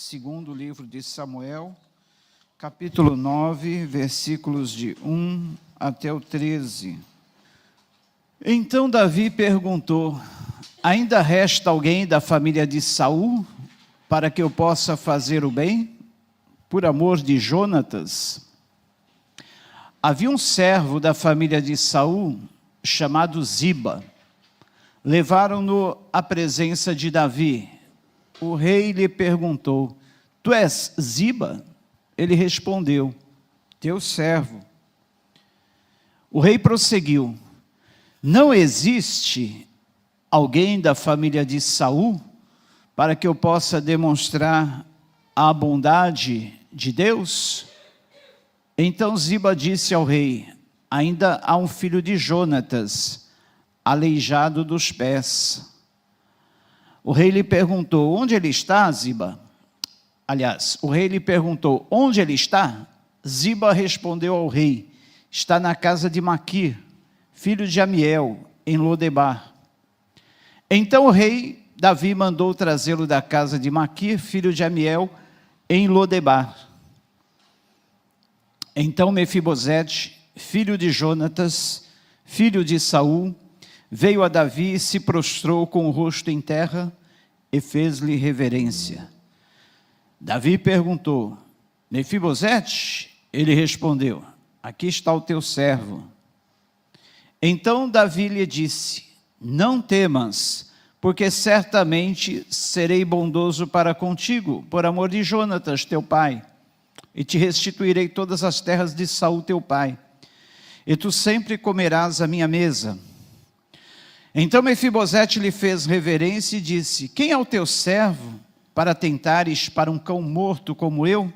segundo livro de Samuel, capítulo 9, versículos de 1 até o 13. Então Davi perguntou: ainda resta alguém da família de Saul para que eu possa fazer o bem, por amor de Jonatas? Havia um servo da família de Saul chamado Ziba. Levaram-no à presença de Davi. O rei lhe perguntou: tu és Ziba? Ele respondeu: teu servo. O rei prosseguiu: não existe alguém da família de Saul para que eu possa demonstrar a bondade de Deus? Então Ziba disse ao rei: ainda há um filho de Jonatas, aleijado dos pés. O rei lhe perguntou: onde ele está, Ziba? Aliás, o rei lhe perguntou: onde ele está? Ziba respondeu ao rei: está na casa de Maquir, filho de Amiel, em Lodebar. Então o rei Davi mandou trazê-lo da casa de Maquir, filho de Amiel, em Lodebar. Então Mefibosete, filho de Jonatas, filho de Saul, veio a Davi e se prostrou com o rosto em terra e fez-lhe reverência. Davi perguntou: Mefibosete? Ele respondeu: aqui está o teu servo. Então Davi lhe disse: não temas, porque certamente serei bondoso para contigo, por amor de Jonatas, teu pai, e te restituirei todas as terras de Saul, teu pai, e tu sempre comerás a minha mesa. Então Mefibosete lhe fez reverência e disse: quem é o teu servo para tentares para um cão morto como eu?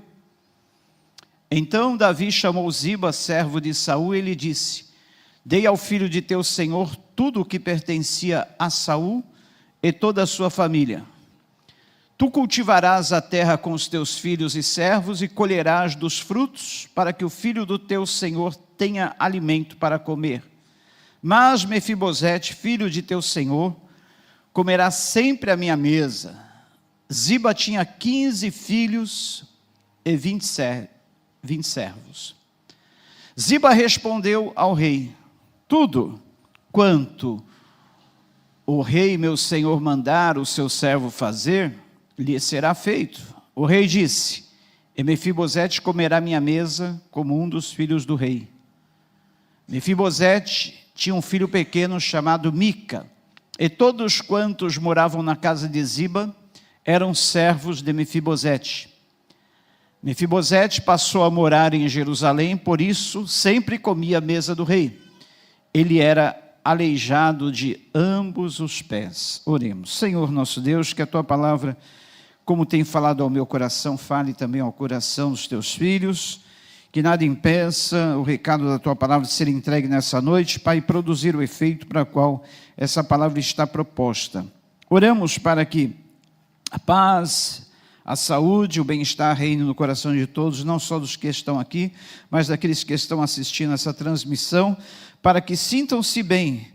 Então Davi chamou Ziba, servo de Saul, e lhe disse: dei ao filho de teu senhor tudo o que pertencia a Saul e toda a sua família. Tu cultivarás a terra com os teus filhos e servos e colherás dos frutos, para que o filho do teu senhor tenha alimento para comer. Mas Mefibosete, filho de teu senhor, comerá sempre à minha mesa. Ziba tinha 15 filhos e 20 servos. Ziba respondeu ao rei: tudo quanto o rei meu senhor mandar o seu servo fazer, lhe será feito. O rei disse: e Mefibosete comerá minha mesa como um dos filhos do rei. Mefibosete tinha um filho pequeno chamado Mica, e todos quantos moravam na casa de Ziba eram servos de Mefibosete. Mefibosete passou a morar em Jerusalém, por isso sempre comia a mesa do rei. Ele era aleijado de ambos os pés. Oremos. Senhor nosso Deus, que a tua palavra, como tem falado ao meu coração, fale também ao coração dos teus filhos, que nada impeça o recado da tua palavra de ser entregue nessa noite, Pai, e produzir o efeito para o qual essa palavra está proposta. Oramos para que a paz, a saúde, o bem-estar reine no coração de todos, não só dos que estão aqui, mas daqueles que estão assistindo essa transmissão, para que sintam-se bem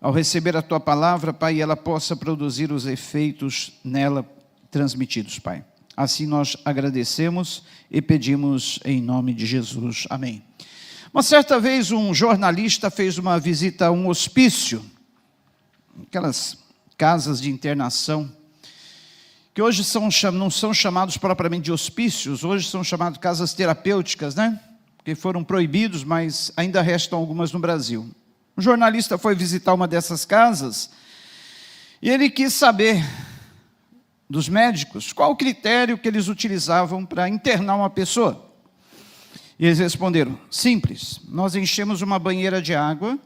ao receber a tua palavra, Pai, e ela possa produzir os efeitos nela transmitidos, Pai. Assim nós agradecemos e pedimos em nome de Jesus. Amém. Uma certa vez um jornalista fez uma visita a um hospício, aquelas casas de internação, que hoje não são chamados propriamente de hospícios, hoje são chamados casas terapêuticas, né? Que foram proibidos, mas ainda restam algumas no Brasil. Um jornalista foi visitar uma dessas casas e ele quis saber dos médicos qual o critério que eles utilizavam para internar uma pessoa. E eles responderam: simples, nós enchemos uma banheira de água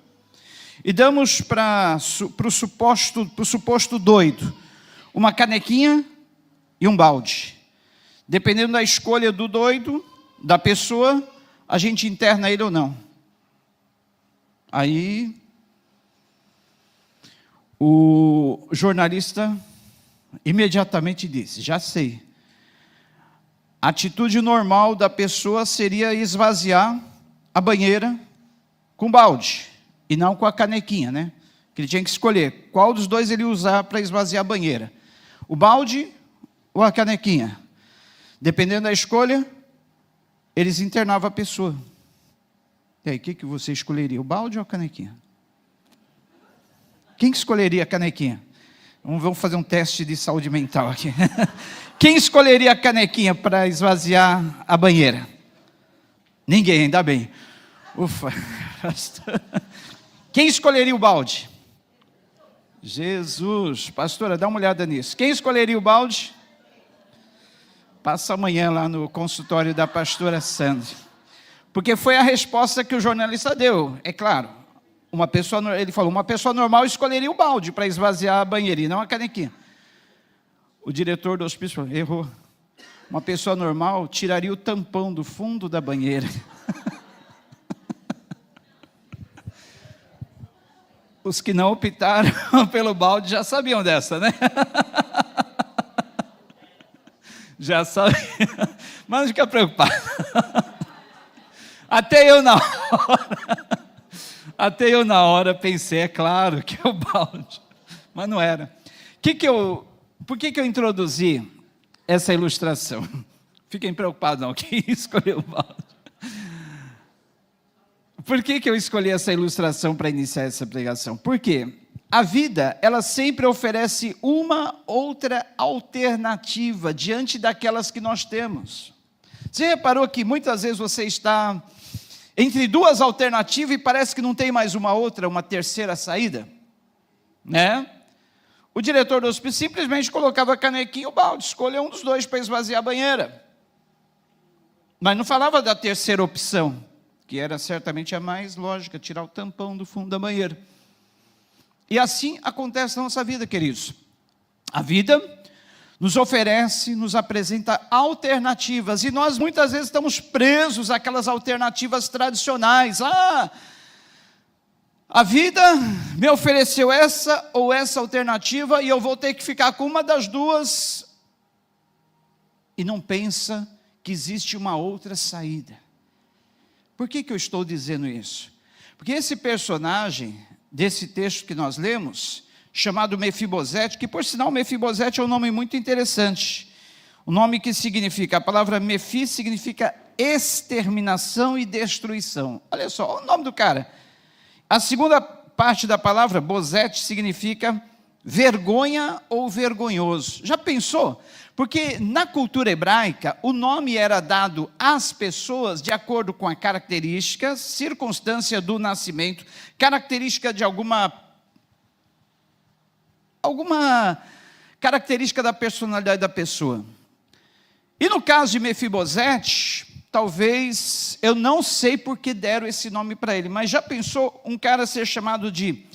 e damos para o suposto doido uma canequinha e um balde. Dependendo da escolha do doido, da pessoa, a gente interna ele ou não. Aí o jornalista imediatamente disse: já sei. A atitude normal da pessoa seria esvaziar a banheira com balde e não com a canequinha, né? Que ele tinha que escolher qual dos dois ele ia usar para esvaziar a banheira: o balde ou a canequinha. Dependendo da escolha, eles internavam a pessoa. E aí, o que você escolheria? O balde ou a canequinha? Quem escolheria a canequinha? Vamos fazer um teste de saúde mental aqui. Quem escolheria a canequinha para esvaziar a banheira? Ninguém, ainda bem. Ufa. Quem escolheria o balde? Jesus. Pastora, dá uma olhada nisso. Quem escolheria o balde? Passa amanhã lá no consultório da pastora Sandra. Porque foi a resposta que o jornalista deu. É claro, ele falou, uma pessoa normal escolheria o balde para esvaziar a banheira e não a canequinha. O diretor do hospício falou, errou. Uma pessoa normal tiraria o tampão do fundo da banheira. Os que não optaram pelo balde já sabiam dessa, né? Já sabiam. Mas não fica preocupado. Até eu na hora pensei, é claro que é o balde. Mas não era. Por que eu introduzi essa ilustração? Fiquem preocupados não, quem escolheu o balde? Por que eu escolhi essa ilustração para iniciar essa pregação? Porque a vida, ela sempre oferece uma outra alternativa diante daquelas que nós temos. Você reparou que muitas vezes você está entre duas alternativas e parece que não tem mais uma outra, uma terceira saída? Né? O diretor do hospício simplesmente colocava a canequinha e o balde, escolha um dos dois para esvaziar a banheira. Mas não falava da terceira opção, que era certamente a mais lógica, tirar o tampão do fundo da banheira. E assim acontece na nossa vida, queridos. A vida nos oferece, nos apresenta alternativas, e nós muitas vezes estamos presos àquelas alternativas tradicionais. A vida me ofereceu essa ou essa alternativa, e eu vou ter que ficar com uma das duas, e não pensa que existe uma outra saída. Por que eu estou dizendo isso? Porque esse personagem desse texto que nós lemos, chamado Mefibosete, que por sinal Mefibosete é um nome muito interessante, o nome que significa, a palavra Mefi significa exterminação e destruição. Olha só, o nome do cara. A segunda parte da palavra, Bosete, significa vergonha ou vergonhoso. Já pensou? Porque na cultura hebraica, o nome era dado às pessoas de acordo com a característica, circunstância do nascimento, característica de alguma característica da personalidade da pessoa. E no caso de Mefibosete, talvez, eu não sei por que deram esse nome para ele, mas já pensou um cara ser chamado de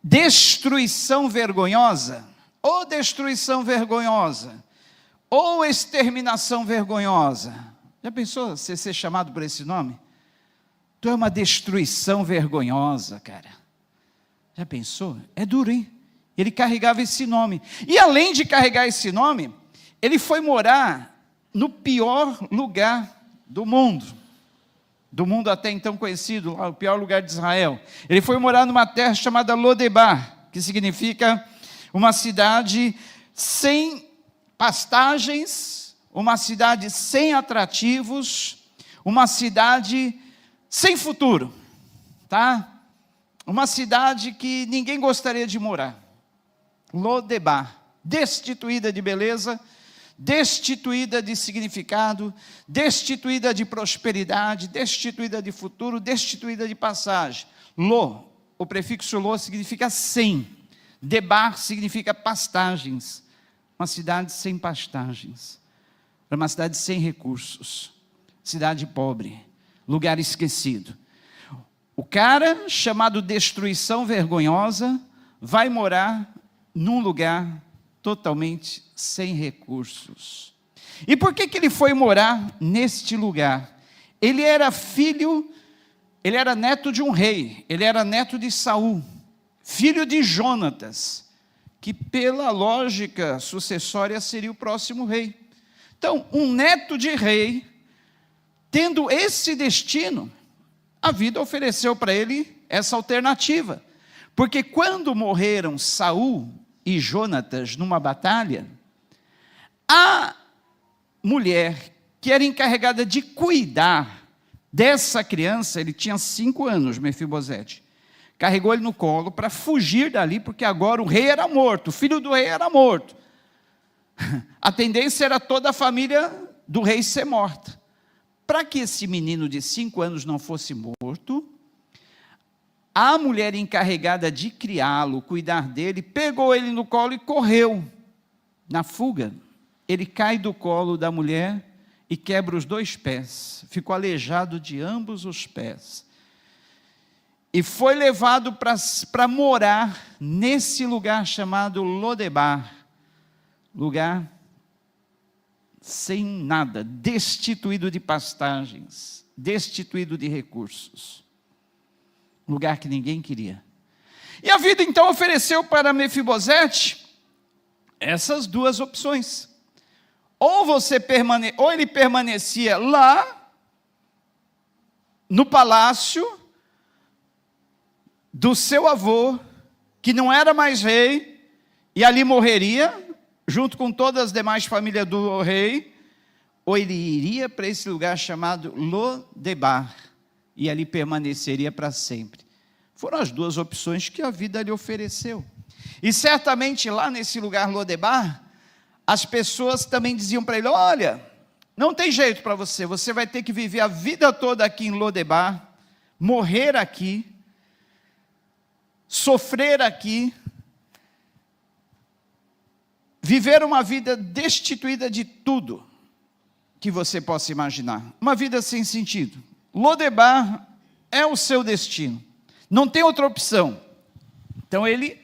destruição vergonhosa? Ou destruição vergonhosa? Ou exterminação vergonhosa? Já pensou você ser chamado por esse nome? Tu é uma destruição vergonhosa, cara. Já pensou? É duro, hein? Ele carregava esse nome. E além de carregar esse nome, ele foi morar no pior lugar do mundo até então conhecido, o pior lugar de Israel. Ele foi morar numa terra chamada Lodebar, que significa uma cidade sem pastagens, uma cidade sem atrativos, uma cidade sem futuro, tá? Uma cidade que ninguém gostaria de morar. Lodebar, destituída de beleza, destituída de significado, destituída de prosperidade, destituída de futuro, destituída de passagem. O prefixo lo significa sem. Debar significa pastagens. Uma cidade sem pastagens. Uma cidade sem recursos. Cidade pobre. Lugar esquecido. O cara, chamado destruição vergonhosa, vai morar num lugar totalmente sem recursos. E por que ele foi morar neste lugar? Ele era neto de um rei, ele era neto de Saul, filho de Jonatas, que pela lógica sucessória seria o próximo rei. Então, um neto de rei, tendo esse destino, a vida ofereceu para ele essa alternativa. Porque quando morreram Saul e Jonatas numa batalha, a mulher que era encarregada de cuidar dessa criança, ele tinha 5 anos, Mefibosete, carregou ele no colo para fugir dali, porque agora o rei era morto, o filho do rei era morto. A tendência era toda a família do rei ser morta. Para que esse menino de 5 anos não fosse morto, a mulher encarregada de criá-lo, cuidar dele, pegou ele no colo e correu. Na fuga, ele cai do colo da mulher e quebra os 2 pés. Ficou aleijado de ambos os pés. E foi levado para morar nesse lugar chamado Lodebar. Lugar sem nada, destituído de pastagens, destituído de recursos. Lugar que ninguém queria. E a vida então ofereceu para Mefibosete essas 2 opções. Ou ele permanecia lá no palácio do seu avô, que não era mais rei, e ali morreria, junto com todas as demais famílias do rei, ou ele iria para esse lugar chamado Lodebar, e ali permaneceria para sempre. Foram as 2 opções que a vida lhe ofereceu. E certamente lá nesse lugar Lodebar, as pessoas também diziam para ele: olha, não tem jeito para você, você vai ter que viver a vida toda aqui em Lodebar, morrer aqui, sofrer aqui, viver uma vida destituída de tudo que você possa imaginar, uma vida sem sentido. Lodebar é o seu destino, não tem outra opção. Então ele,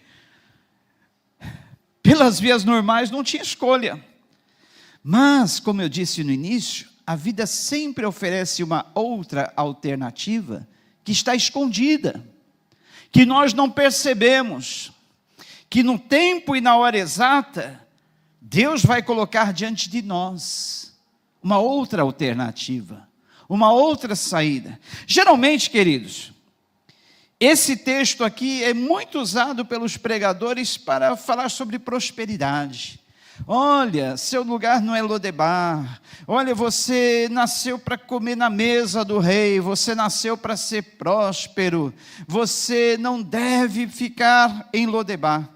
pelas vias normais, não tinha escolha. Mas, como eu disse no início, a vida sempre oferece uma outra alternativa que está escondida, que nós não percebemos, que no tempo e na hora exata, Deus vai colocar diante de nós uma outra alternativa, uma outra saída. Geralmente, queridos, esse texto aqui é muito usado pelos pregadores para falar sobre prosperidade. Olha, seu lugar não é Lodebar. Olha, você nasceu para comer na mesa do rei. Você nasceu para ser próspero. Você não deve ficar em Lodebar.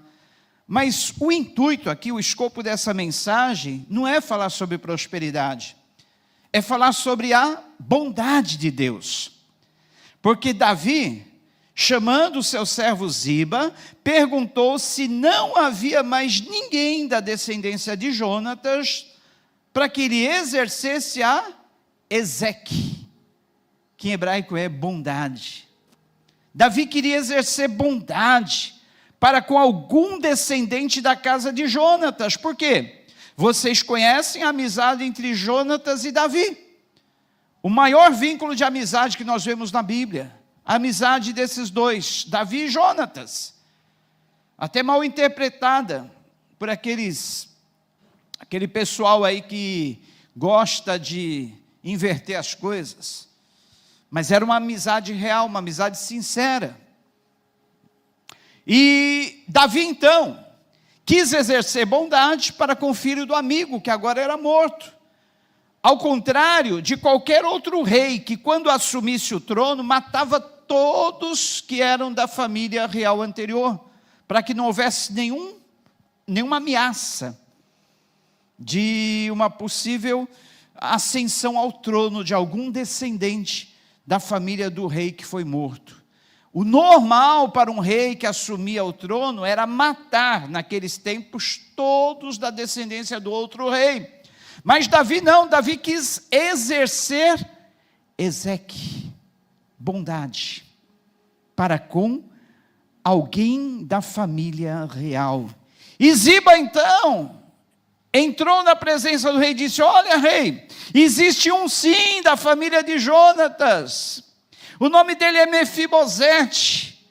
Mas o intuito aqui, o escopo dessa mensagem, não é falar sobre prosperidade. É falar sobre a bondade de Deus. Porque Davi, chamando o seu servo Ziba, perguntou se não havia mais ninguém da descendência de Jonatas para que ele exercesse a Ezeque, que em hebraico é bondade. Davi queria exercer bondade para com algum descendente da casa de Jonatas. Por quê? Vocês conhecem a amizade entre Jonatas e Davi. O maior vínculo de amizade que nós vemos na Bíblia. A amizade desses 2, Davi e Jonatas, até mal interpretada por aquele pessoal aí que gosta de inverter as coisas, mas era uma amizade real, uma amizade sincera. E Davi então quis exercer bondade para com o filho do amigo, que agora era morto. Ao contrário de qualquer outro rei, que quando assumisse o trono, matava todos que eram da família real anterior, para que não houvesse nenhuma ameaça de uma possível ascensão ao trono de algum descendente da família do rei que foi morto. O normal para um rei que assumia o trono era matar, naqueles tempos, todos da descendência do outro rei. Mas Davi não, Davi quis exercer Ezeque, bondade, para com alguém da família real. E Ziba então entrou na presença do rei e disse: olha, rei, existe um sim da família de Jonatas, o nome dele é Mefibosete,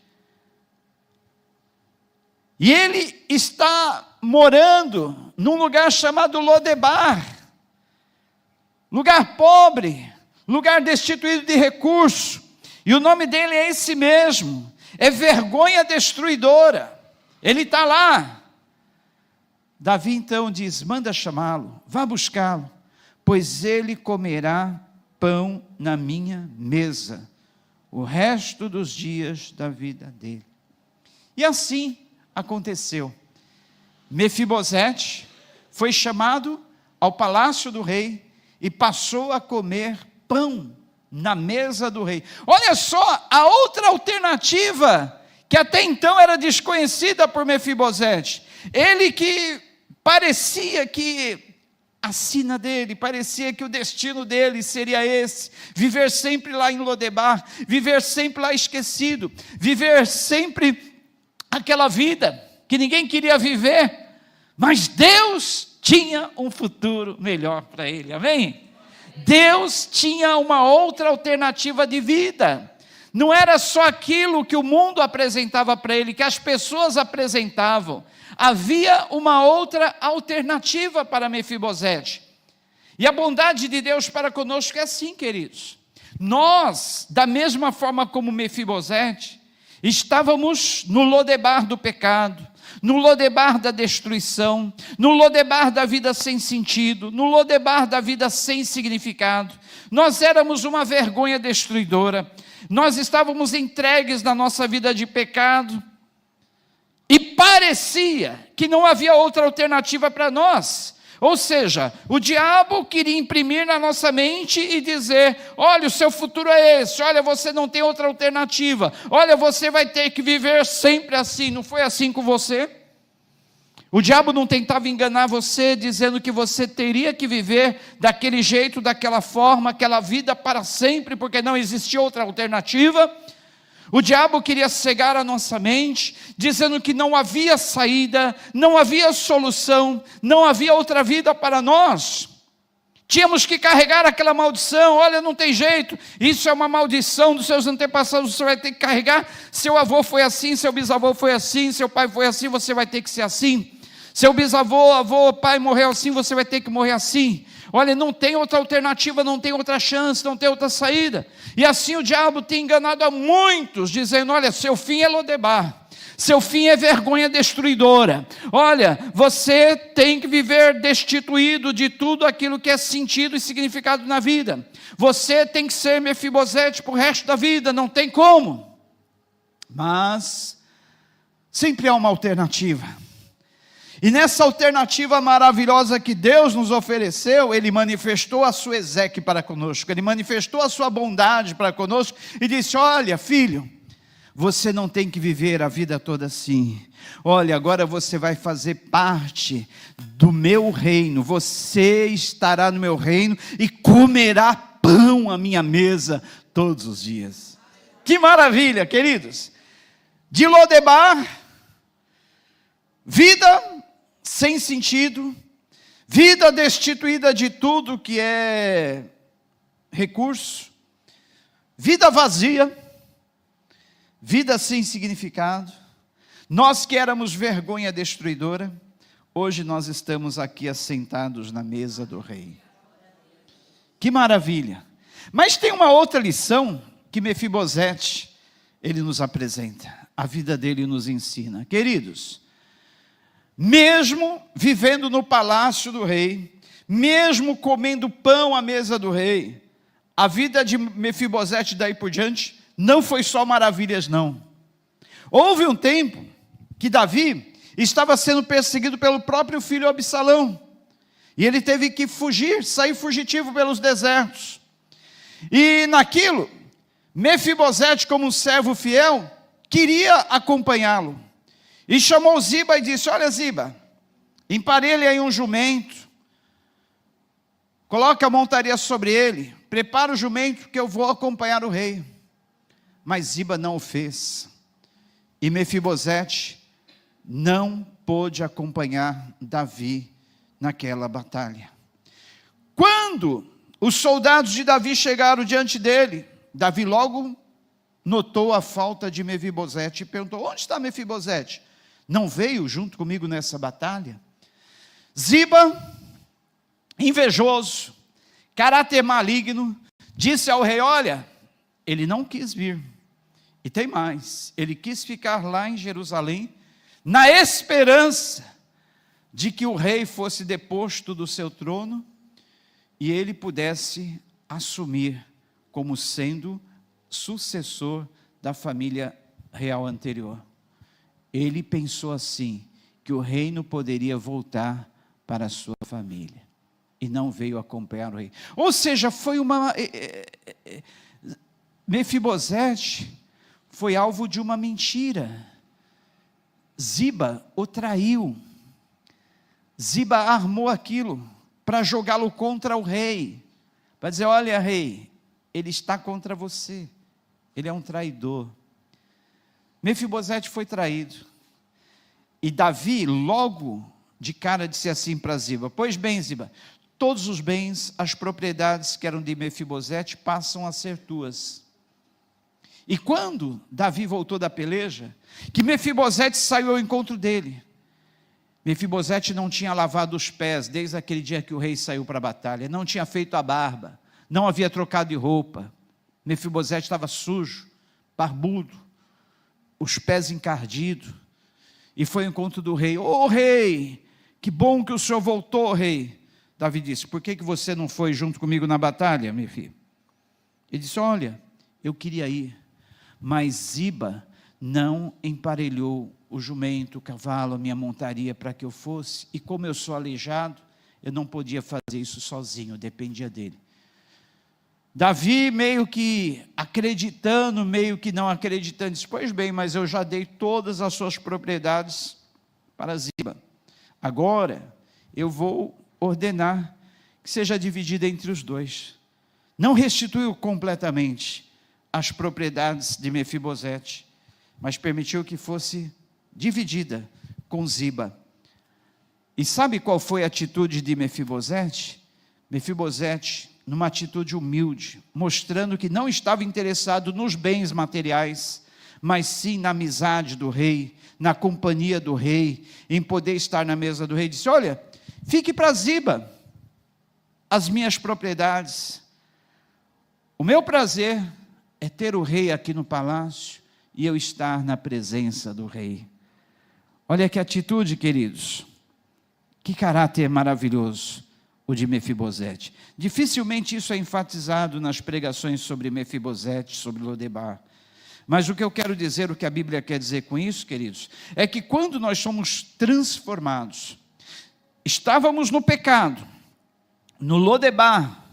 e ele está morando num lugar chamado Lodebar, lugar pobre, lugar destituído de recurso, e o nome dele é esse mesmo, é vergonha destruidora, ele está lá. Davi então diz: manda chamá-lo, vá buscá-lo, pois ele comerá pão na minha mesa o resto dos dias da vida dele. E assim aconteceu. Mefibosete foi chamado ao palácio do rei e passou a comer pão na mesa do rei. Olha só, a outra alternativa que até então era desconhecida por Mefibosete. Ele que parecia que a sina dele, parecia que o destino dele seria esse, viver sempre lá em Lodebar, viver sempre lá esquecido, viver sempre aquela vida que ninguém queria viver, mas Deus tinha um futuro melhor para ele, amém? Deus tinha uma outra alternativa de vida, não era só aquilo que o mundo apresentava para ele, que as pessoas apresentavam, havia uma outra alternativa para Mefibosete. E a bondade de Deus para conosco é assim, queridos. Nós, da mesma forma como Mefibosete, estávamos no Lodebar do pecado, no Lodebar da destruição, no Lodebar da vida sem sentido, no Lodebar da vida sem significado. Nós éramos uma vergonha destruidora, nós estávamos entregues na nossa vida de pecado, e parecia que não havia outra alternativa para nós. Ou seja, o diabo queria imprimir na nossa mente e dizer, olha, o seu futuro é esse, olha, você não tem outra alternativa, olha, você vai ter que viver sempre assim. Não foi assim com você? O diabo não tentava enganar você, dizendo que você teria que viver daquele jeito, daquela forma, aquela vida para sempre, porque não existia outra alternativa. O diabo queria cegar a nossa mente, dizendo que não havia saída, não havia solução, não havia outra vida para nós. Tínhamos que carregar aquela maldição, olha, não tem jeito, isso é uma maldição dos seus antepassados, você vai ter que carregar, seu avô foi assim, seu bisavô foi assim, seu pai foi assim, você vai ter que ser assim. Seu bisavô, avô, pai morreu assim, você vai ter que morrer assim. Olha, não tem outra alternativa, não tem outra chance, não tem outra saída. E assim o diabo tem enganado a muitos, dizendo, olha, seu fim é Lodebar, seu fim é vergonha destruidora. Olha, você tem que viver destituído de tudo aquilo que é sentido e significado na vida. Você tem que ser Mefibosete para o resto da vida, não tem como. Mas sempre há uma alternativa. E nessa alternativa maravilhosa que Deus nos ofereceu, Ele manifestou a sua exeque para conosco, Ele manifestou a sua bondade para conosco, e disse, olha filho, você não tem que viver a vida toda assim, olha, agora você vai fazer parte do meu reino, você estará no meu reino, e comerá pão à minha mesa todos os dias. Que maravilha, queridos, de Lodebar, vida sem sentido, vida destituída de tudo que é recurso, vida vazia, vida sem significado. Nós que éramos vergonha destruidora, hoje nós estamos aqui assentados na mesa do rei. Que maravilha! Mas tem uma outra lição que Mefibosete, ele nos apresenta, a vida dele nos ensina. Queridos, mesmo vivendo no palácio do rei, mesmo comendo pão à mesa do rei, a vida de Mefibosete daí por diante não foi só maravilhas não. Houve um tempo que Davi estava sendo perseguido pelo próprio filho Absalão, e ele teve que fugir, sair fugitivo pelos desertos, e naquilo, Mefibosete, como um servo fiel, queria acompanhá-lo, e chamou Ziba e disse, olha Ziba, emparelhe aí um jumento, coloque a montaria sobre ele, prepara o jumento que eu vou acompanhar o rei. Mas Ziba não o fez, e Mefibosete não pôde acompanhar Davi naquela batalha. Quando os soldados de Davi chegaram diante dele, Davi logo notou a falta de Mefibosete e perguntou, onde está Mefibosete? Não veio junto comigo nessa batalha? Ziba, invejoso, caráter maligno, disse ao rei, olha, ele não quis vir, e tem mais, ele quis ficar lá em Jerusalém, na esperança de que o rei fosse deposto do seu trono, e ele pudesse assumir como sendo sucessor da família real anterior. Ele pensou assim, que o reino poderia voltar para a sua família, e não veio acompanhar o rei. Ou seja, foi uma... Mefibosete foi alvo de uma mentira. Ziba o traiu. Ziba armou aquilo para jogá-lo contra o rei, para dizer: olha, rei, ele está contra você, ele é um traidor. Mefibosete foi traído, e Davi logo de cara disse assim para Ziba: pois bem, Ziba, todos os bens, as propriedades que eram de Mefibosete passam a ser tuas. E quando Davi voltou da peleja, que Mefibosete saiu ao encontro dele, Mefibosete não tinha lavado os pés desde aquele dia que o rei saiu para a batalha, não tinha feito a barba, não havia trocado de roupa. Mefibosete estava sujo, barbudo, os pés encardidos, e foi ao encontro do rei. Ô rei, que bom que o senhor voltou, rei. Davi disse: por que você não foi junto comigo na batalha, meu filho? Ele disse: olha, eu queria ir, mas Ziba não emparelhou o jumento, o cavalo, a minha montaria para que eu fosse, e como eu sou aleijado, eu não podia fazer isso sozinho, dependia dele. Davi meio que acreditando, meio que não acreditando, disse: pois bem, mas eu já dei todas as suas propriedades para Ziba, agora eu vou ordenar que seja dividida entre os dois. Não restituiu completamente as propriedades de Mefibosete, mas permitiu que fosse dividida com Ziba. E sabe qual foi a atitude de Mefibosete? Mefibosete, numa atitude humilde, mostrando que não estava interessado nos bens materiais, mas sim na amizade do rei, na companhia do rei, em poder estar na mesa do rei, disse: olha, fique para Ziba as minhas propriedades, o meu prazer é ter o rei aqui no palácio, e eu estar na presença do rei. Olha que atitude, queridos, que caráter maravilhoso o de Mefibosete. Dificilmente isso é enfatizado nas pregações sobre Mefibosete, sobre Lodebar. Mas o que eu quero dizer, o que a Bíblia quer dizer com isso, queridos, é que quando nós somos transformados, estávamos no pecado, no Lodebar,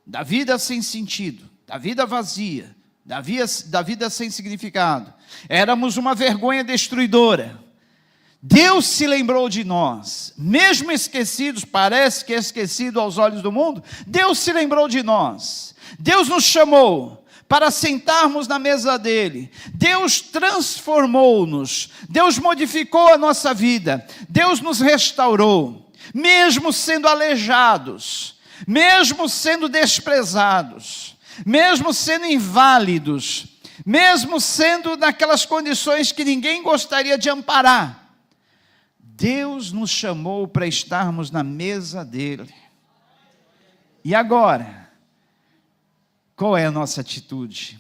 da vida sem sentido, da vida vazia, da vida sem significado, éramos uma vergonha destruidora. Deus se lembrou de nós, mesmo esquecidos, parece que é esquecido aos olhos do mundo, Deus se lembrou de nós, Deus nos chamou para sentarmos na mesa dele, Deus transformou-nos, Deus modificou a nossa vida, Deus nos restaurou, mesmo sendo aleijados, mesmo sendo desprezados, mesmo sendo inválidos, mesmo sendo naquelas condições que ninguém gostaria de amparar, Deus nos chamou para estarmos na mesa dele. E agora, qual é a nossa atitude?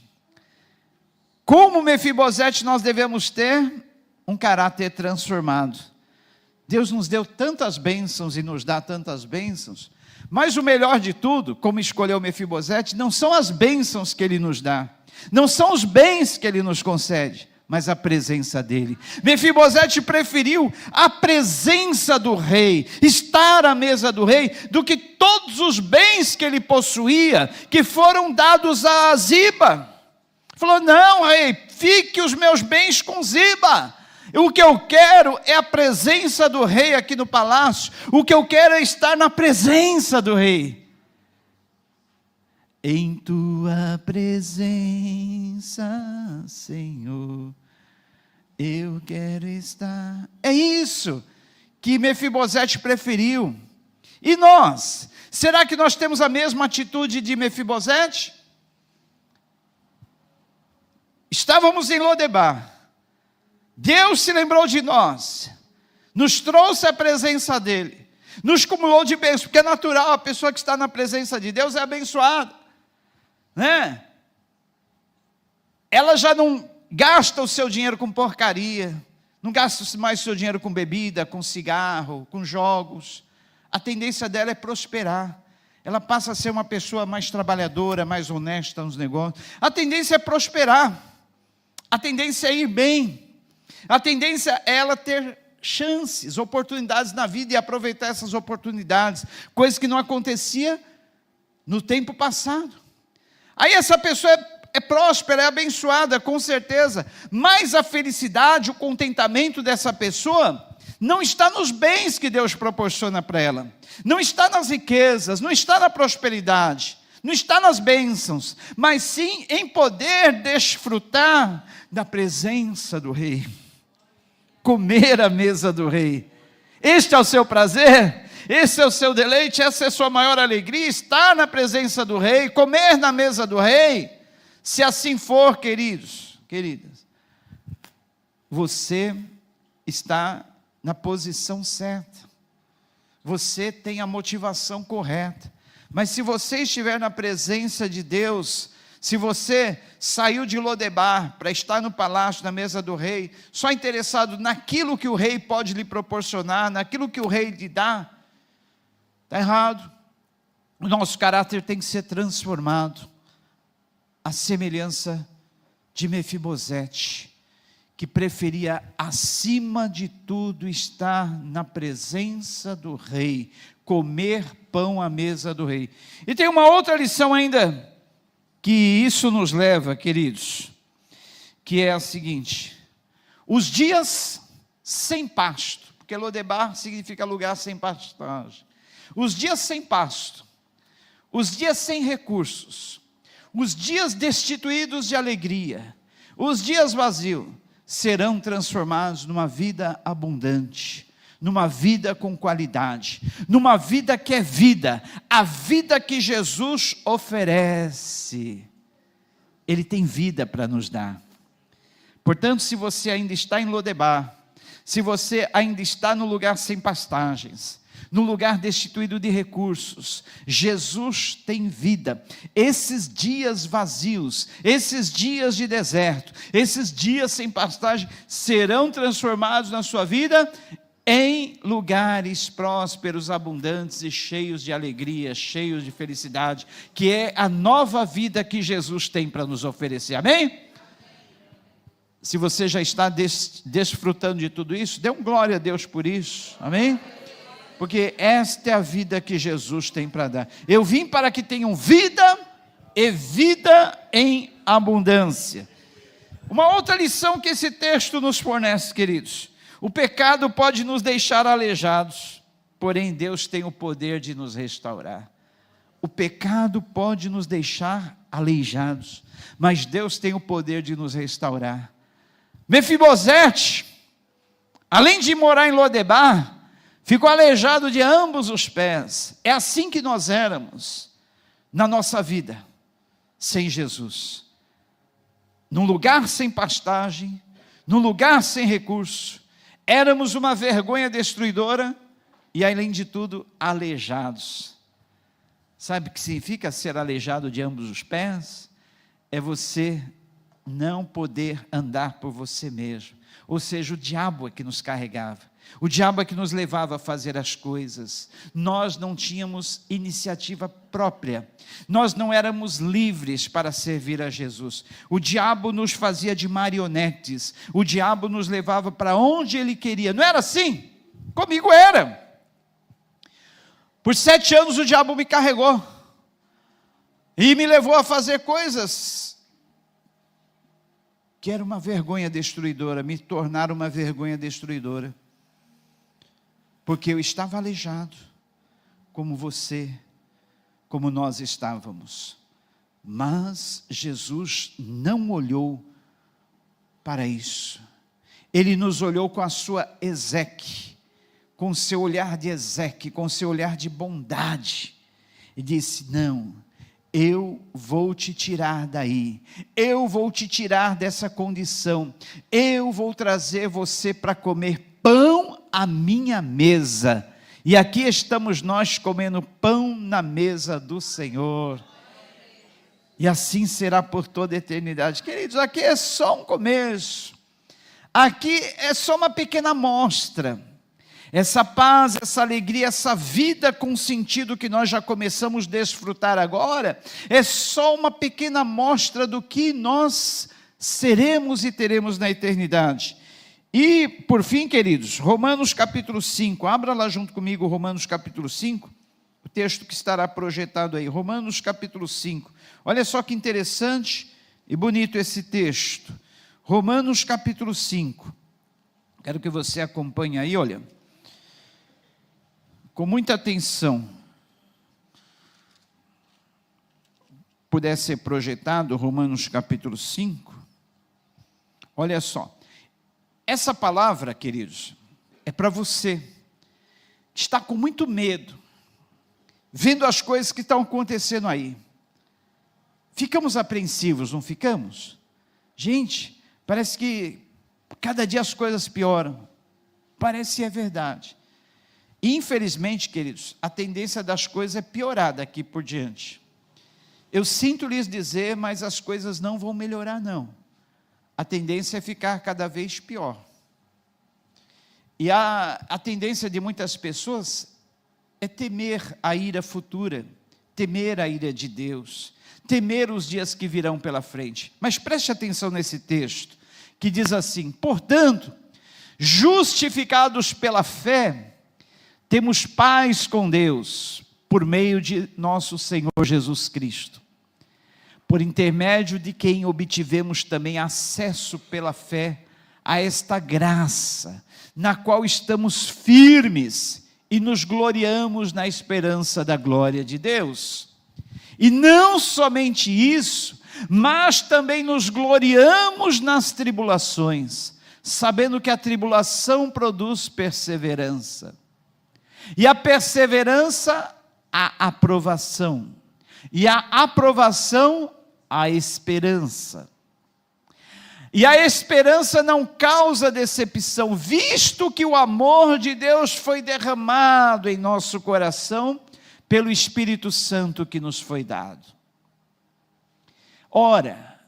Como Mefibosete nós devemos ter um caráter transformado. Deus nos deu tantas bênçãos e nos dá tantas bênçãos, mas o melhor de tudo, como escolheu Mefibosete, não são as bênçãos que ele nos dá, não são os bens que ele nos concede, mas a presença dele. Mefibosete preferiu a presença do rei, estar à mesa do rei, do que todos os bens que ele possuía, que foram dados a Ziba. Falou: não, rei, fique os meus bens com Ziba. O que eu quero é a presença do rei aqui no palácio, o que eu quero é estar na presença do rei. Em tua presença, Senhor, eu quero estar. É isso que Mefibosete preferiu. E nós? Será que nós temos a mesma atitude de Mefibosete? Estávamos em Lodebar. Deus se lembrou de nós, nos trouxe a presença dele, nos cumulou de bênçãos, porque é natural, a pessoa que está na presença de Deus é abençoada, né? Ela já não gasta o seu dinheiro com porcaria, não gasta mais o seu dinheiro com bebida, com cigarro, com jogos. A tendência dela é prosperar, ela passa a ser uma pessoa mais trabalhadora, mais honesta nos negócios. A tendência é prosperar, a tendência é ir bem, a tendência é ela ter chances, oportunidades na vida e aproveitar essas oportunidades, coisa que não acontecia no tempo passado. Aí essa pessoa é próspera, é abençoada, com certeza, mas a felicidade, o contentamento dessa pessoa não está nos bens que Deus proporciona para ela, não está nas riquezas, não está na prosperidade, não está nas bênçãos, mas sim em poder desfrutar da presença do Rei, comer à mesa do Rei. Este é o seu prazer, esse é o seu deleite, essa é a sua maior alegria, estar na presença do Rei, comer na mesa do Rei. Se assim for, queridos, queridas, você está na posição certa, você tem a motivação correta, mas se você estiver na presença de Deus, se você saiu de Lodebar para estar no palácio, na mesa do rei, só interessado naquilo que o rei pode lhe proporcionar, naquilo que o rei lhe dá, está errado. O nosso caráter tem que ser transformado, à semelhança de Mefibosete, que preferia acima de tudo estar na presença do rei, comer pão à mesa do rei. E tem uma outra lição ainda, que isso nos leva, queridos, que é a seguinte: os dias sem pasto, porque Lodebar significa lugar sem pastagem, os dias sem pasto, os dias sem recursos, os dias destituídos de alegria, os dias vazios, serão transformados numa vida abundante, numa vida com qualidade, numa vida que é vida, a vida que Jesus oferece. Ele tem vida para nos dar. Portanto, se você ainda está em Lodebar, se você ainda está no lugar sem pastagens, no lugar destituído de recursos, Jesus tem vida. Esses dias vazios, esses dias de deserto, esses dias sem pastagem, serão transformados na sua vida em lugares prósperos, abundantes e cheios de alegria, cheios de felicidade, que é a nova vida que Jesus tem para nos oferecer, amém? Se você já está desfrutando de tudo isso, dê um glória a Deus por isso, amém? Porque esta é a vida que Jesus tem para dar. Eu vim para que tenham vida e vida em abundância. Uma outra lição que esse texto nos fornece, queridos: o pecado pode nos deixar aleijados, porém Deus tem o poder de nos restaurar. O pecado pode nos deixar aleijados, mas Deus tem o poder de nos restaurar. Mefibosete, além de morar em Lodebar, ficou aleijado de ambos os pés. É assim que nós éramos na nossa vida, sem Jesus. Num lugar sem pastagem, num lugar sem recurso, éramos uma vergonha destruidora e, além de tudo, aleijados. Sabe o que significa ser aleijado de ambos os pés? É você não poder andar por você mesmo. Ou seja, o diabo é que nos carregava. O diabo é que nos levava a fazer as coisas. Nós não tínhamos iniciativa própria. Nós não éramos livres para servir a Jesus. O diabo nos fazia de marionetes. O diabo nos levava para onde ele queria. Não era assim? Comigo era. Por 7 anos o diabo me carregou. E me levou a fazer coisas que era uma vergonha destruidora, me tornar uma vergonha destruidora. Porque eu estava aleijado, como você, como nós estávamos. Mas Jesus não olhou para isso. Ele nos olhou com a sua Ezeque, com o seu olhar de Ezeque, com o seu olhar de bondade. E disse: não, eu vou te tirar daí, eu vou te tirar dessa condição, eu vou trazer você para comer pão à minha mesa. E aqui estamos nós comendo pão na mesa do Senhor. E assim será por toda a eternidade. Queridos, aqui é só um começo. Aqui é só uma pequena amostra. essa paz, essa alegria, essa vida com sentido que nós já começamos a desfrutar agora, é só uma pequena amostra do que nós seremos e teremos na eternidade. E, por fim, queridos, Romanos capítulo 5, abra lá junto comigo Romanos capítulo 5, o texto que estará projetado aí, Romanos capítulo 5. Olha só que interessante e bonito esse texto. Romanos capítulo 5. Quero que você acompanhe aí, olha, com muita atenção. Puder ser projetado, Romanos capítulo 5. Olha só. Essa palavra, queridos, é para você que está com muito medo, vendo as coisas que estão acontecendo aí. Ficamos apreensivos, não ficamos? Gente, parece que cada dia as coisas pioram. Parece que é verdade. E, infelizmente, queridos, a tendência das coisas é piorar daqui por diante. Eu sinto lhes dizer, mas as coisas não vão melhorar, não. A tendência é ficar cada vez pior. E a tendência de muitas pessoas é temer a ira futura, temer a ira de Deus, temer os dias que virão pela frente. Mas preste atenção nesse texto, que diz assim: portanto, justificados pela fé, temos paz com Deus, por meio de nosso Senhor Jesus Cristo, por intermédio de quem obtivemos também acesso pela fé a esta graça, na qual estamos firmes e nos gloriamos na esperança da glória de Deus. E não somente isso, mas também nos gloriamos nas tribulações, sabendo que a tribulação produz perseverança, e a perseverança, a aprovação, e a aprovação, a esperança. E a esperança não causa decepção, visto que o amor de Deus foi derramado em nosso coração pelo Espírito Santo que nos foi dado. Ora,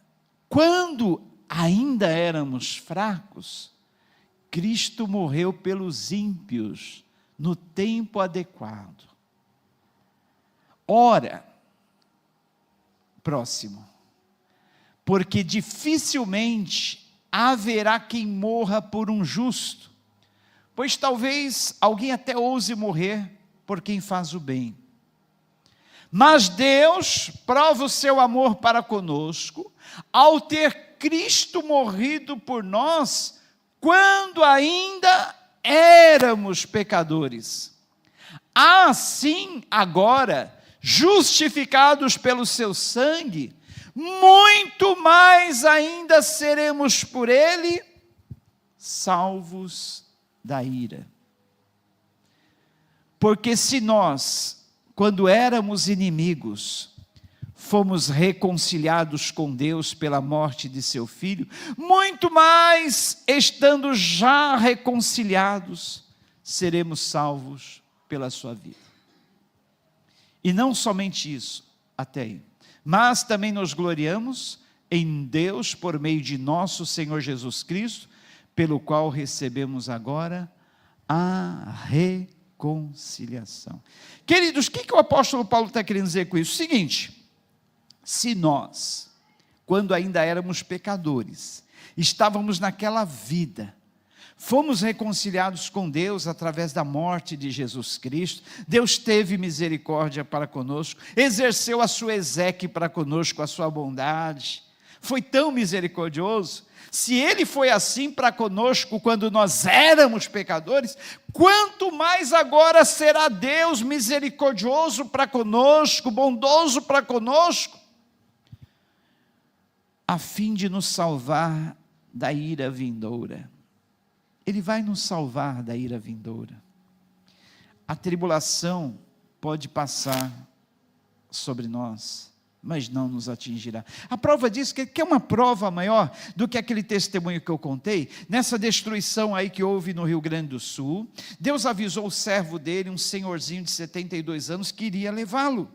quando ainda éramos fracos, Cristo morreu pelos ímpios no tempo adequado. Ora, próximo, porque dificilmente haverá quem morra por um justo, pois talvez alguém até ouse morrer por quem faz o bem. Mas Deus prova o seu amor para conosco, ao ter Cristo morrido por nós, quando ainda éramos pecadores. Assim, agora, justificados pelo seu sangue, muito mais ainda seremos por ele salvos da ira. Porque se nós, quando éramos inimigos, fomos reconciliados com Deus pela morte de seu Filho, muito mais, estando já reconciliados, seremos salvos pela sua vida. E não somente isso, até aí, mas também nos gloriamos em Deus por meio de nosso Senhor Jesus Cristo, pelo qual recebemos agora a reconciliação. Queridos, o que o apóstolo Paulo está querendo dizer com isso? O seguinte: se nós, quando ainda éramos pecadores, estávamos naquela vida, fomos reconciliados com Deus através da morte de Jesus Cristo, Deus teve misericórdia para conosco, exerceu a sua exeque para conosco, a sua bondade, foi tão misericordioso. Se Ele foi assim para conosco quando nós éramos pecadores, quanto mais agora será Deus misericordioso para conosco, bondoso para conosco, a fim de nos salvar da ira vindoura. Ele vai nos salvar da ira vindoura. A tribulação pode passar sobre nós, mas não nos atingirá. A prova disso, que é uma prova maior do que aquele testemunho que eu contei, nessa destruição aí que houve no Rio Grande do Sul, Deus avisou o servo dele, um senhorzinho de 72 anos, que iria levá-lo.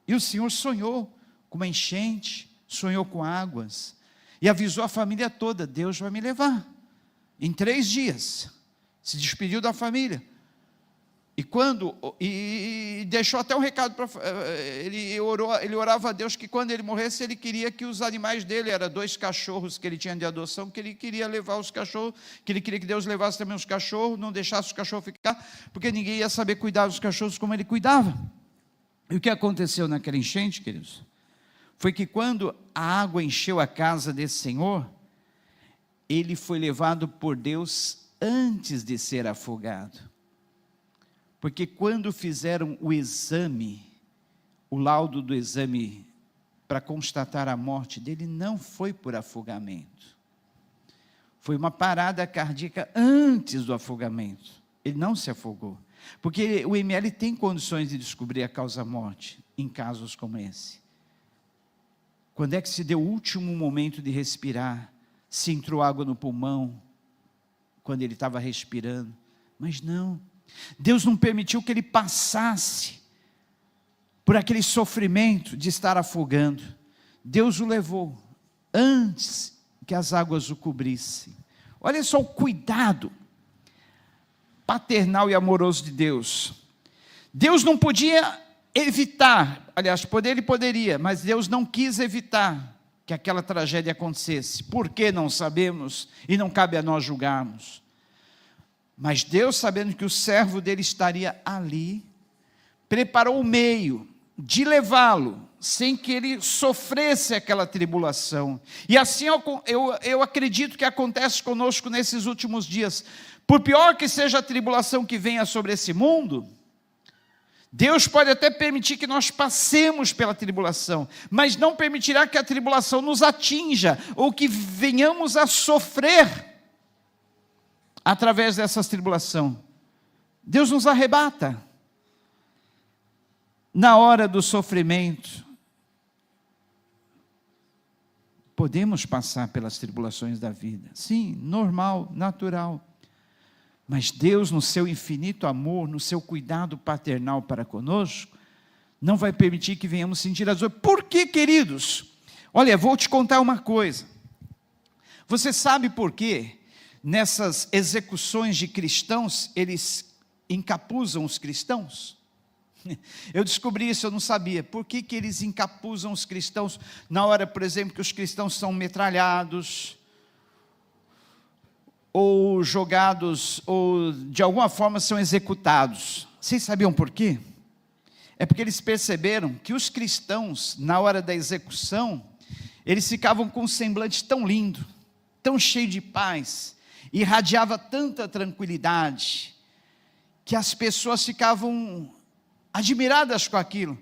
E o Senhor sonhou com uma enchente, sonhou com águas, e avisou a família toda: Deus vai me levar, em 3 dias, se despediu da família. E deixou até um recado para ele orava a Deus que quando ele morresse, ele queria que os animais dele, eram 2 cachorros que ele tinha de adoção, que ele queria levar os cachorros, que ele queria que Deus levasse também os cachorros, não deixasse os cachorros ficar, porque ninguém ia saber cuidar dos cachorros como ele cuidava. E o que aconteceu naquela enchente, queridos? Foi que quando a água encheu a casa desse senhor, ele foi levado por Deus antes de ser afogado. Porque quando fizeram o exame, o laudo do exame para constatar a morte dele, não foi por afogamento. Foi uma parada cardíaca antes do afogamento. Ele não se afogou. Porque o ML tem condições de descobrir a causa-morte em casos como esse. Quando é que se deu o último momento de respirar? Se entrou água no pulmão, quando ele estava respirando. Mas não. Deus não permitiu que ele passasse por aquele sofrimento de estar afogando. Deus o levou antes que as águas o cobrissem. Olha só o cuidado paternal e amoroso de Deus. Deus não podia evitar, aliás, ele poderia, mas Deus não quis evitar que aquela tragédia acontecesse. Por que não sabemos e não cabe a nós julgarmos. Mas Deus, sabendo que o servo dele estaria ali, preparou o meio de levá-lo, sem que ele sofresse aquela tribulação. E assim eu acredito que acontece conosco nesses últimos dias. Por pior que seja a tribulação que venha sobre esse mundo, Deus pode até permitir que nós passemos pela tribulação, mas não permitirá que a tribulação nos atinja, ou que venhamos a sofrer através dessa tribulação. Deus nos arrebata. Na hora do sofrimento, podemos passar pelas tribulações da vida. Sim, normal, natural. Mas Deus, no seu infinito amor, no seu cuidado paternal para conosco, não vai permitir que venhamos sentir as dores. Por que, queridos? Olha, vou te contar uma coisa. Você sabe por quê? Nessas execuções de cristãos, eles encapuzam os cristãos? Eu descobri isso, eu não sabia. Por que eles encapuzam os cristãos na hora, por exemplo, que os cristãos são metralhados, ou jogados, ou de alguma forma são executados? Vocês sabiam por quê? É porque eles perceberam que os cristãos, na hora da execução, eles ficavam com um semblante tão lindo, tão cheio de paz, irradiava tanta tranquilidade, que as pessoas ficavam admiradas com aquilo.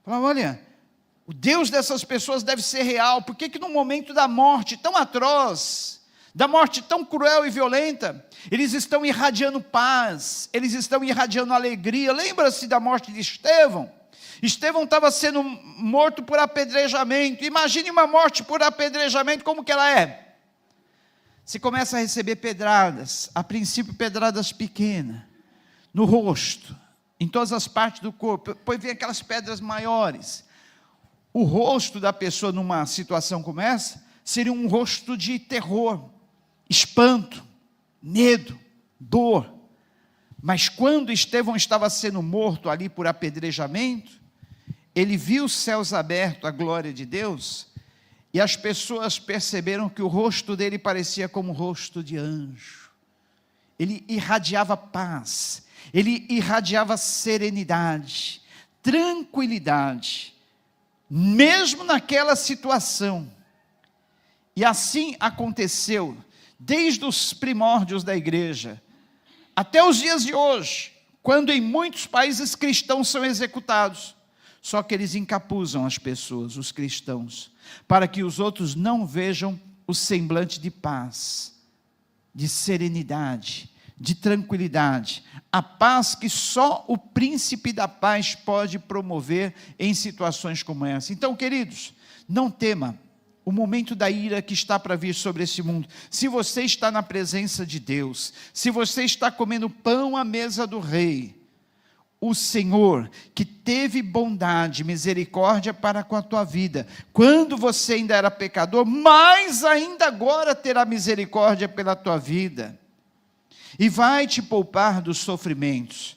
Falavam, olha, o Deus dessas pessoas deve ser real. Por que no momento da morte tão atroz, da morte tão cruel e violenta, eles estão irradiando paz, eles estão irradiando alegria? Lembra-se da morte de Estevão? Estevão estava sendo morto por apedrejamento. Imagine uma morte por apedrejamento, como que ela é? Você começa a receber pedradas, a princípio pedradas pequenas, no rosto, em todas as partes do corpo, depois vem aquelas pedras maiores. O rosto da pessoa numa situação como essa, seria um rosto de terror, espanto, medo, dor. Mas quando Estevão estava sendo morto ali por apedrejamento, ele viu os céus abertos, a glória de Deus, e as pessoas perceberam que o rosto dele parecia como o rosto de anjo. Ele irradiava paz, ele irradiava serenidade, tranquilidade, mesmo naquela situação. E assim aconteceu, desde os primórdios da igreja, até os dias de hoje, quando em muitos países cristãos são executados. Só que eles encapuzam as pessoas, os cristãos, para que os outros não vejam o semblante de paz, de serenidade, de tranquilidade, a paz que só o príncipe da paz pode promover em situações como essa. Então, queridos, não tema o momento da ira que está para vir sobre esse mundo. Se você está na presença de Deus, se você está comendo pão à mesa do rei, o Senhor, que teve bondade, misericórdia para com a tua vida, quando você ainda era pecador, mais ainda agora terá misericórdia pela tua vida. e vai te poupar dos sofrimentos.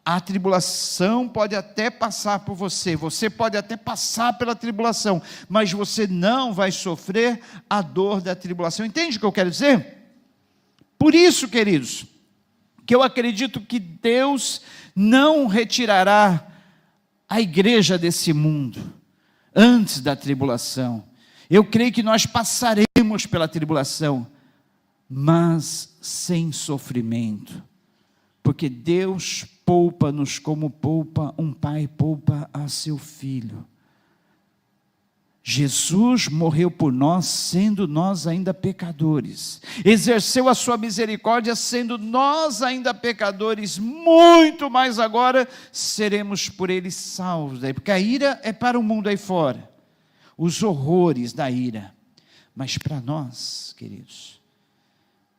A tribulação pode até passar por você, você pode até passar pela tribulação, mas você não vai sofrer a dor da tribulação. Entende o que eu quero dizer? Por isso, queridos, que eu acredito que Deus não retirará a igreja desse mundo antes da tribulação. Eu creio que nós passaremos pela tribulação, mas sem sofrimento, porque Deus poupa-nos como poupa um pai poupa a seu filho. Jesus morreu por nós, sendo nós ainda pecadores, exerceu a sua misericórdia, sendo nós ainda pecadores, muito mais agora seremos por ele salvos, porque a ira é para o mundo aí fora, os horrores da ira, mas para nós, queridos,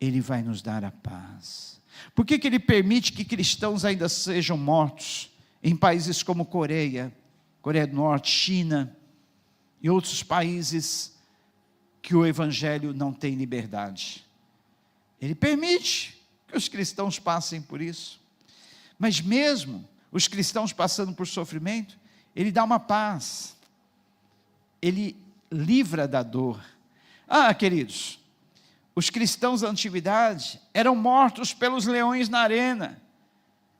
ele vai nos dar a paz. Por que ele permite que cristãos ainda sejam mortos em países como Coreia do Norte, China e outros países que o evangelho não tem liberdade? Ele permite que os cristãos passem por isso, mas mesmo os cristãos passando por sofrimento, ele dá uma paz, ele livra da dor. Queridos, os cristãos da antiguidade eram mortos pelos leões na arena.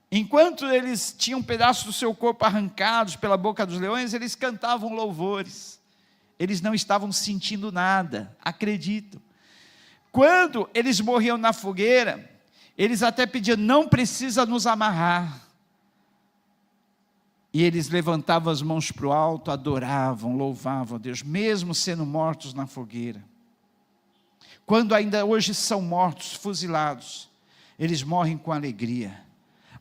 Enquanto eles tinham pedaços do seu corpo arrancados pela boca dos leões, eles cantavam louvores. Eles não estavam sentindo nada, acreditam. Quando eles morriam na fogueira, eles até pediam, não precisa nos amarrar. E eles levantavam as mãos para o alto, adoravam, louvavam a Deus, mesmo sendo mortos na fogueira. Quando ainda hoje são mortos, fuzilados, eles morrem com alegria.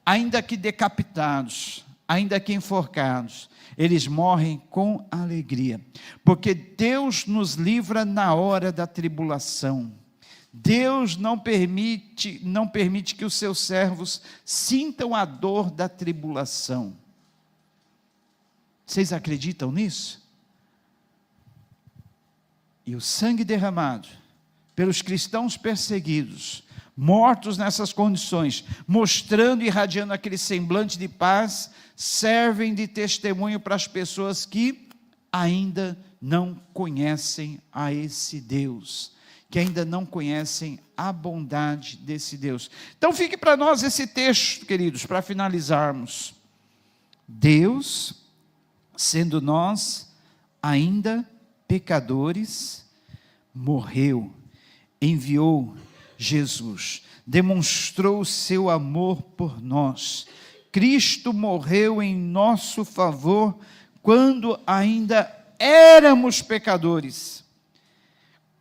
Ainda que decapitados, ainda que enforcados, eles morrem com alegria. Porque Deus nos livra na hora da tribulação. Deus não permite que os seus servos sintam a dor da tribulação. Vocês acreditam nisso? E o sangue derramado pelos cristãos perseguidos, mortos nessas condições, mostrando e irradiando aquele semblante de paz, servem de testemunho para as pessoas que ainda não conhecem a esse Deus, que ainda não conhecem a bondade desse Deus. Então fique para nós esse texto, queridos, para finalizarmos. Deus, sendo nós ainda pecadores, morreu, enviou Jesus, demonstrou o seu amor por nós. Cristo morreu em nosso favor quando ainda éramos pecadores.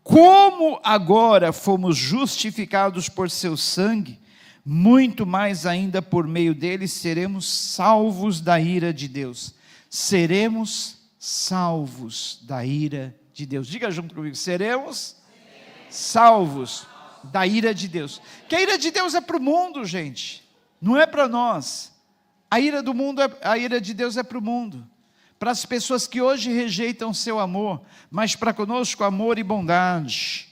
Como agora fomos justificados por seu sangue, muito mais ainda por meio dele seremos salvos da ira de Deus. Seremos salvos da ira de Deus. Diga junto comigo, seremos salvos da ira de Deus. Que a ira de Deus é para o mundo, gente, não é para nós. A ira do mundo, a ira de Deus é para o mundo, para as pessoas que hoje rejeitam seu amor, mas para conosco amor e bondade.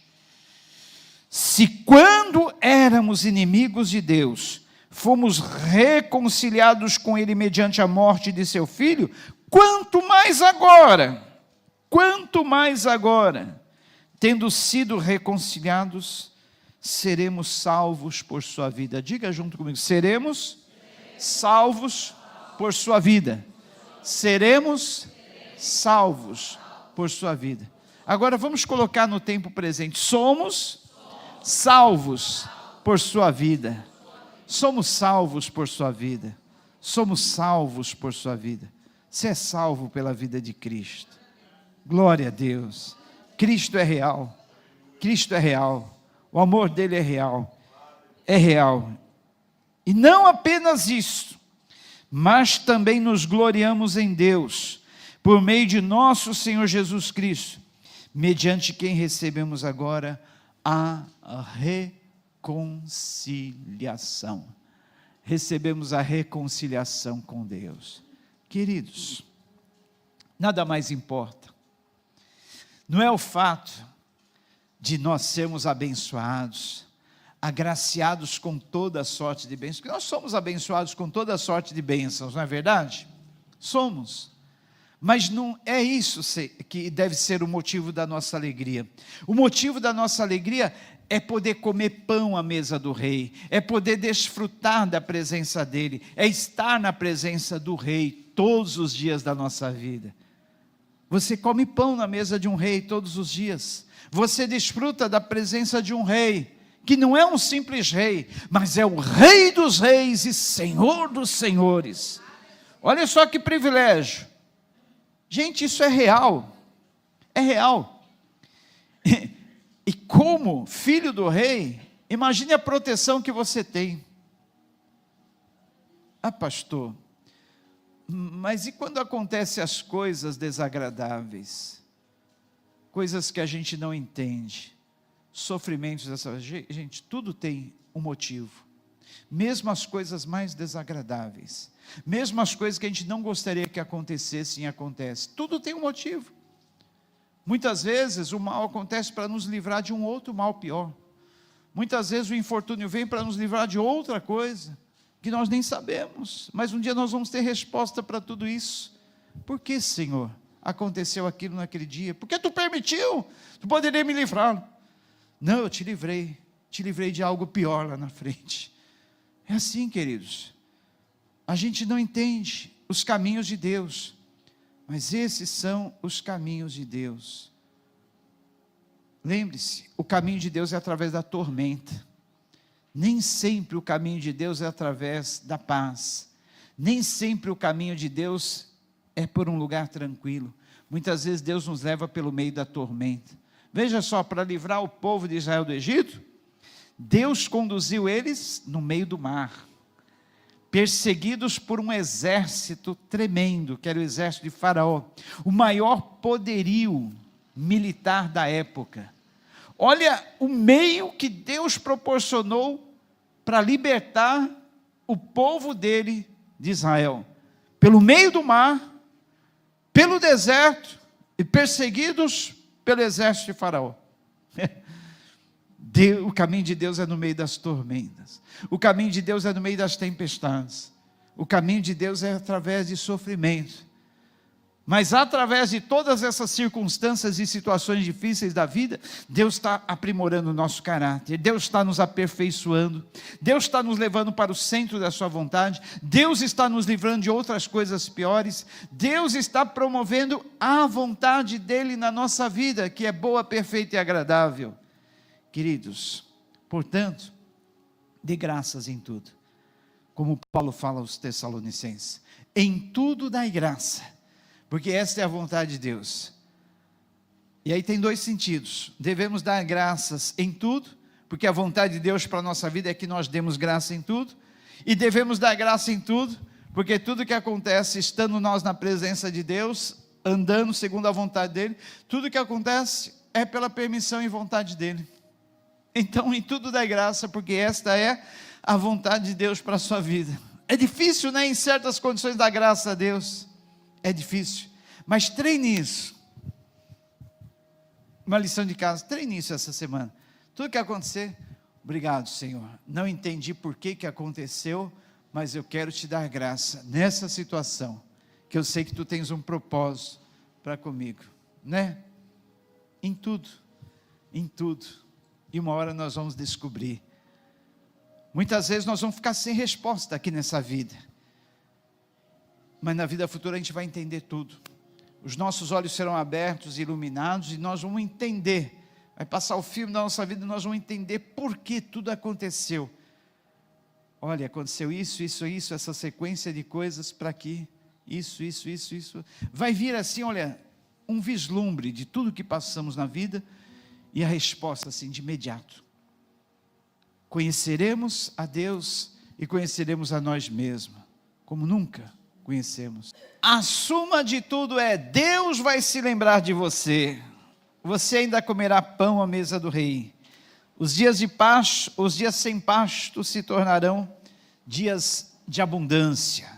Se quando éramos inimigos de Deus, fomos reconciliados com ele mediante a morte de seu filho, quanto mais agora, tendo sido reconciliados, seremos salvos por sua vida. Diga junto comigo, seremos salvos por sua vida. Seremos salvos por sua vida. Agora vamos colocar no tempo presente, somos salvos por sua vida. Somos salvos por sua vida. Somos salvos por sua vida. Você é salvo pela vida de Cristo. Glória a Deus. Cristo é real. Cristo é real. O amor dele é real. É real. E não apenas isso, mas também nos gloriamos em Deus, por meio de nosso Senhor Jesus Cristo, mediante quem recebemos agora a reconciliação. Recebemos a reconciliação com Deus. Queridos, nada mais importa. Não é o fato de nós sermos abençoados, agraciados com toda sorte de bênçãos, porque nós somos abençoados com toda sorte de bênçãos, não é verdade? Somos. Mas não é isso que deve ser o motivo da nossa alegria. O motivo da nossa alegria é poder comer pão à mesa do rei, é poder desfrutar da presença dele, é estar na presença do rei todos os dias da nossa vida. Você come pão na mesa de um rei todos os dias, você desfruta da presença de um rei, que não é um simples rei, mas é o Rei dos reis e Senhor dos senhores. Olha só que privilégio. Gente, isso é real, é real. E como filho do rei, imagine a proteção que você tem. Ah, pastor, mas e quando acontecem as coisas desagradáveis? Coisas que a gente não entende, sofrimentos dessa gente, tudo tem um motivo. Mesmo as coisas mais desagradáveis, mesmo as coisas que a gente não gostaria que acontecessem, acontecem. Tudo tem um motivo. Muitas vezes o mal acontece para nos livrar de um outro mal pior. Muitas vezes o infortúnio vem para nos livrar de outra coisa, que nós nem sabemos. Mas um dia nós vamos ter resposta para tudo isso. Por que, Senhor, aconteceu aquilo naquele dia? Por que Tu permitiu? Tu poderia me livrar. Não, eu te livrei de algo pior lá na frente. É assim, queridos. A gente não entende os caminhos de Deus, mas esses são os caminhos de Deus. Lembre-se, o caminho de Deus é através da tormenta. Nem sempre o caminho de Deus é através da paz. Nem sempre o caminho de Deus é por um lugar tranquilo. Muitas vezes Deus nos leva pelo meio da tormenta. Veja só, para livrar o povo de Israel do Egito, Deus conduziu eles no meio do mar, perseguidos por um exército tremendo, que era o exército de Faraó, o maior poderio militar da época. Olha o meio que Deus proporcionou para libertar o povo dele, de Israel, pelo meio do mar, pelo deserto, e perseguidos pelo exército de Faraó. O caminho de Deus é no meio das tormentas, o caminho de Deus é no meio das tempestades, o caminho de Deus é através de sofrimento, mas através de todas essas circunstâncias e situações difíceis da vida, Deus está aprimorando o nosso caráter, Deus está nos aperfeiçoando, Deus está nos levando para o centro da sua vontade, Deus está nos livrando de outras coisas piores, Deus está promovendo a vontade dEle na nossa vida, que é boa, perfeita e agradável. Queridos, portanto, dê graças em tudo, como Paulo fala aos Tessalonicenses, em tudo dai graça, porque esta é a vontade de Deus. E aí tem dois sentidos: devemos dar graças em tudo, porque a vontade de Deus para a nossa vida é que nós demos graça em tudo, e devemos dar graça em tudo, porque tudo que acontece, estando nós na presença de Deus, andando segundo a vontade dEle, tudo que acontece é pela permissão e vontade dEle. Então, em tudo dá graça, porque esta é a vontade de Deus para a sua vida. É difícil, né, em certas condições, dar graça a Deus. É difícil, mas treine isso. Uma lição de casa, treine isso essa semana. Tudo que acontecer, obrigado, Senhor. Não entendi por que aconteceu, mas eu quero te dar graça nessa situação, que eu sei que tu tens um propósito para comigo, né? Em tudo, em tudo. E uma hora nós vamos descobrir. Muitas vezes nós vamos ficar sem resposta aqui nessa vida, mas na vida futura a gente vai entender tudo. Os nossos olhos serão abertos, iluminados, e nós vamos entender. Vai passar o filme da nossa vida e nós vamos entender por que tudo aconteceu. Olha, aconteceu isso, essa sequência de coisas para aqui, isso. Vai vir assim, olha, um vislumbre de tudo que passamos na vida, e a resposta assim, de imediato. Conheceremos a Deus e conheceremos a nós mesmos, como nunca conhecemos. A suma de tudo é: Deus vai se lembrar de você. Você ainda comerá pão à mesa do rei. Os dias de pasto, os dias sem pasto se tornarão dias de abundância.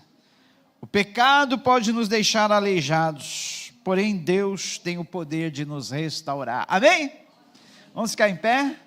O pecado pode nos deixar aleijados, porém Deus tem o poder de nos restaurar. Amém? Vamos ficar em pé?